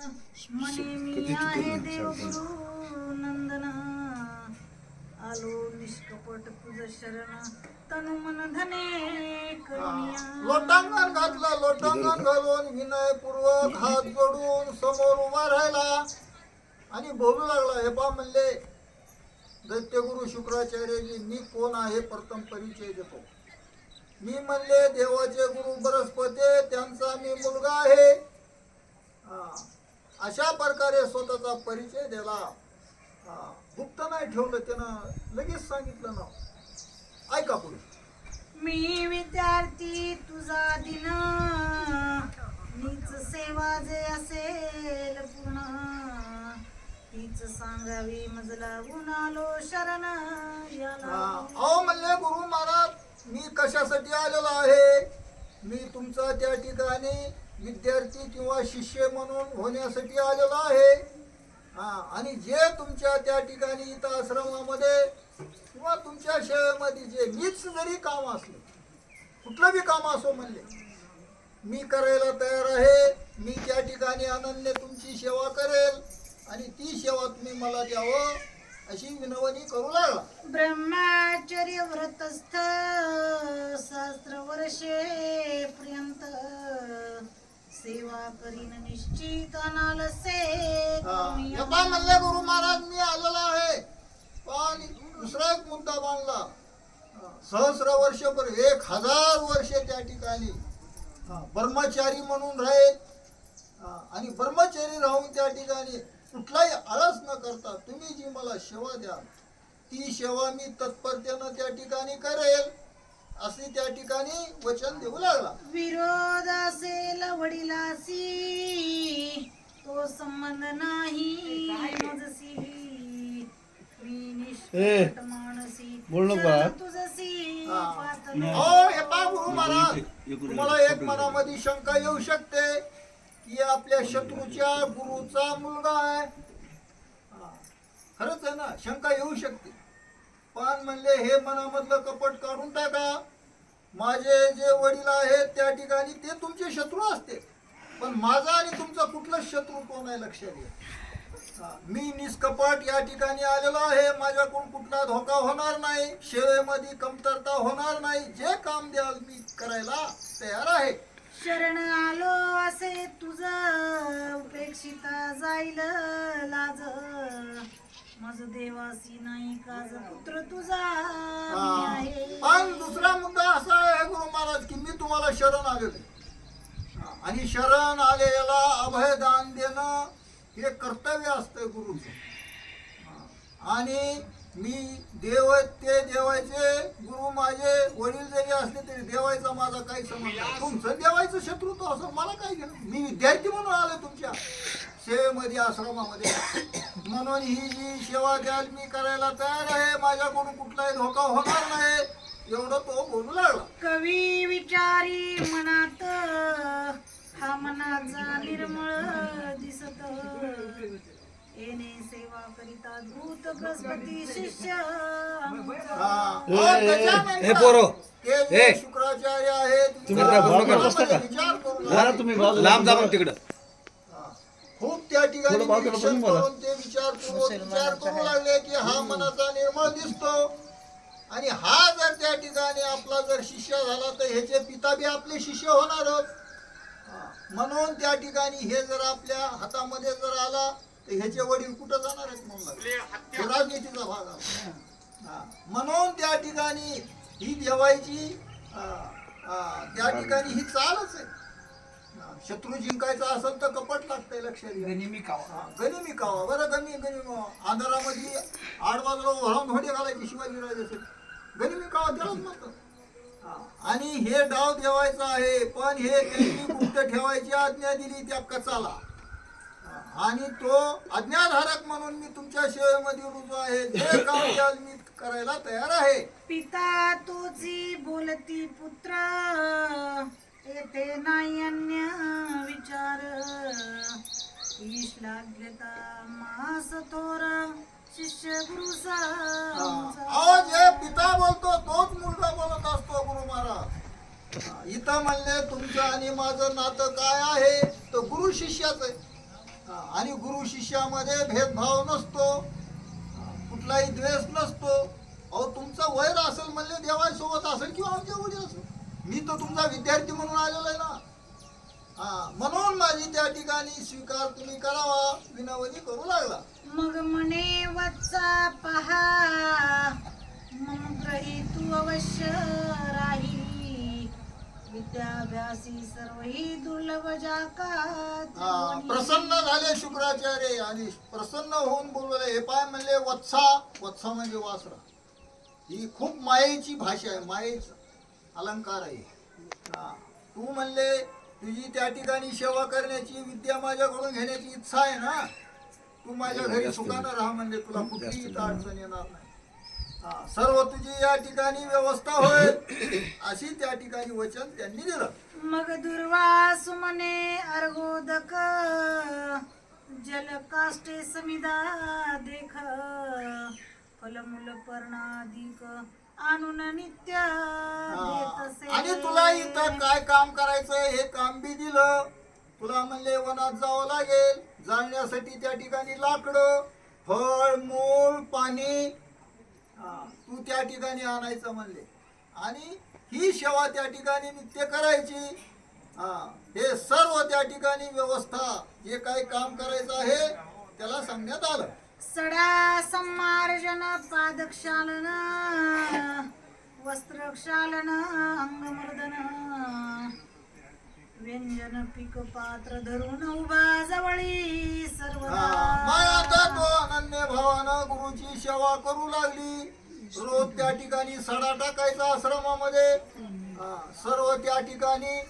मने मी आहे देवगुरु नंदन आलो निष्कपट तुझ शरण तनु मन धने करुणिया. लोटांगण घातलं, लोटांगण घालून विनयपूर्वक हात जोडून समोर उभा राहिला आणि बोलू लागला. हे पा म्हणले दैत्यगुरु शुक्राचार्यजी, मी कोण आहे प्रथम परिचय देतो. मी म्हणले देवाचे गुरु बृहस्पती, त्यांचा मी मुलगा आहे. अशा प्रकारे स्वतःचा परिचय दिला. गुप्त नाही ठेवलं, त्यानं लगेच सांगितलं ना. ऐका पुढे. मी विद्यार्थी तुझा दिन नीच सेवा जे असेल पूर्ण तीच सांगावी मजला गुणालो शरण याला. अहो म्हणले गुरु महाराज, मी कशासाठी आलेलो आहे. मी तुमचा त्या ठिकाणी विद्यार्थी किंवा शिष्य म्हणून होण्यासाठी आलेलो आहे. आणि जे तुमच्या त्या ठिकाणी इथं आश्रमामध्ये किंवा तुमच्या शहरामध्ये जे मीच जरी काम असलं, कुठलं बी काम असो म्हणले, मी करायला तयार आहे. मी त्या ठिकाणी अनन्य तुमची सेवा करेल आणि ती सेवा तुम्ही मला द्यावं अशी विनवणी करू लागला. ब्रह्मचर्य व्रतस्थ सहस्र वर्षे पर्यंत सेवा करीन निश्चित अनालसे. म्हणले गुरु महाराज, मी आलेला आहे. पण दुसरा एक मुद्दा मांडला. सहस्र वर्ष पर 1000 वर्षे त्या ठिकाणी ब्रह्मचारी म्हणून राहील आणि ब्रह्मचारी राहून त्या ठिकाणी कुठलाही आळस न करता तुम्ही जी मला सेवा द्या ती सेवा मी तत्परतेनं त्या ठिकाणी करेल असे त्या ठिकाणी वचन देऊ लागला. विरोध असेल वडिलासी तो संबंध नाही मजसी मी निष्कपट मानसी तुझसी पातळ. हे पहा गुरु महाराज, तुम्हाला एक मनामध्ये शंका येऊ शकते की आपल्या शत्रूच्या गुरुचा मुलगा आहे. खरंच आहे ना, शंका येऊ शकते. पण म्हणले हे मनामधलं कपट काढून टाका. माझे जे वडील आहेत त्या ठिकाणी ते तुमचे शत्रू असते, पण माझा आणि तुमचा कुठलाच शत्रू कोण आहे लक्षात घ्या. मी निष्कपट या ठिकाणी आलेलो आहे. माझ्याकडून कुठला धोका होणार नाही, सेवेमध्ये कमतरता होणार नाही. जे काम द्याल मी करायला तयार आहे. शरण आलो असे तुझ उपेक्षिता जाईल लाज माझ देवासी नाही काज पुत्र तुझा मी आहे. पण दुसरा मुद्दा असा आहे गुरु महाराज की मी तुम्हाला शरण आलेलो आणि शरण आलेला अभयदान देणं हे कर्तव्य असतं गुरुचं. आणि मी ते देवायचे गुरु माझे वडील जरी असले तरी देवायचा माझा काही संबंध नाही. तुमचं देवायचं शत्रुत्व असं मला काय घेणं. मी विद्यार्थी म्हणून आलो तुमच्या सेवेमध्ये आश्रमामध्ये, म्हणून ही जी सेवा द्याल मी करायला तयार आहे. माझ्याकडून कुठलाही धोका होणार नाही एवढं तो बोलू लागला. कवी विचारी मनात हा मनाचा निर्मळ दिसत येणे सेवा करिता धूत बृहस्पती शिष्य शुक्राचार्य आहेत. लांब जा तिकडं. खूप त्या ठिकाणी निरीक्षण करून ते विचार करू लागले की हा मनाचा निर्मळ दिसतो आणि हा जर त्या ठिकाणी आपला जर शिष्य झाला तर ह्याचे पिता बी आपले शिष्य होणार. म्हणून त्या ठिकाणी हे जर आपल्या हातामध्ये जर आला तर ह्याचे वडील कुठं जाणार आहेत म्हणून लागले. राजनीतीचा भाग आहे. म्हणून त्या ठिकाणी ही देवायची त्या ठिकाणी ही चालच आहे. शत्रू जिंकायचा असेल तर कपट लागतंय लक्षात घ्या. गनिमी कावा बरं गनिमी अंधारामध्ये 8 वाजता वळून घोडे घालायचे शिवाजीराजे गनिमी कावा त्यालाच म्हणतात. आणि हे डाव ठेवायचा आहे, पण हे त्यांनी गुप्त ठेवायची आज्ञा दिली त्या कचाला आणि तो आज्ञाधारक म्हणून मी तुमच्या सेवेमध्ये रुजू आहे. जे काम द्याल मी करायला तयार आहे. पिता तोची बोलती पुत्र येथे नाही अन्य विचार ईश लागलेता मास थोर शिष्य गुरुचा. जे पिता बोलतो तोच मुलगा बोलत असतो गुरु महाराज. इथं म्हणले तुमचं आणि माझं नातं काय आहे तर गुरु शिष्याच आहे. आणि गुरु शिष्यामध्ये भेदभाव नसतो, कुठलाही द्वेष नसतो. अहो तुमचं वैर असेल म्हणले देवासोबत असेल किंवा आमच्या वडील असेल, मी तर तुमचा विद्यार्थी म्हणून आलेलो आहे ना. म्हणून माझी त्या ठिकाणी स्वीकार तुम्ही करावा विनवणी करू लागला. मग म्हणे वत्सा पहा मम ग्रही तू अवश्य राही विद्याभ्यासी सर्वही दुर्लभ जाका. प्रसन्न झाले शुक्राचार्य आणि प्रसन्न होऊन बोलले. हे पाय म्हणले वत्सा, वत्सा म्हणजे वासरा. ही खूप मायेची भाषा आहे, मायेचा अलंकार आहे. तू म्हणले तुझी त्या ठिकाणी सेवा करण्याची, विद्या माझ्याकडून घेण्याची इच्छा आहे ना, तू माझ्या घरी सुखानं राहा म्हणले, तुला कुठलीही इथं अडचण येणार नाही. सर्व तुझी या ठिकाणी व्यवस्था होईल अशी त्या ठिकाणी वचन त्यांनी दिलं. मग दुर्वासु म्हणे अर्गोदक जल काष्टे समिदा देख फलमूल पर्णाधिक आणून नित्य देतसे. आणि तुला इथं काय काम करायचं हे काम बी दिलं. तुला म्हणले वनात जावं लागेल, जाळण्यासाठी त्या ठिकाणी लाकडं, फळ, मूळ, पाणी तू त्या ठिकाणी आणायचं म्हणले. आणि ही सेवा त्या ठिकाणी नित्य करायची. हे सर्व त्या ठिकाणी व्यवस्था जे काही काम करायचं आहे त्याला सांगण्यात आलं. सडा सम्मार्जन पादक्षालन वस्त्रक्षालन अंगमर्दन व्यंजन पीक पात्र धरून उभा जवळी सर्वदा. मग आता तो अनन्य भावानं गुरुची सेवा करू लागली. रोज त्या ठिकाणी सडा टाकायचा आश्रमामध्ये. सर्व त्या ठिकाणी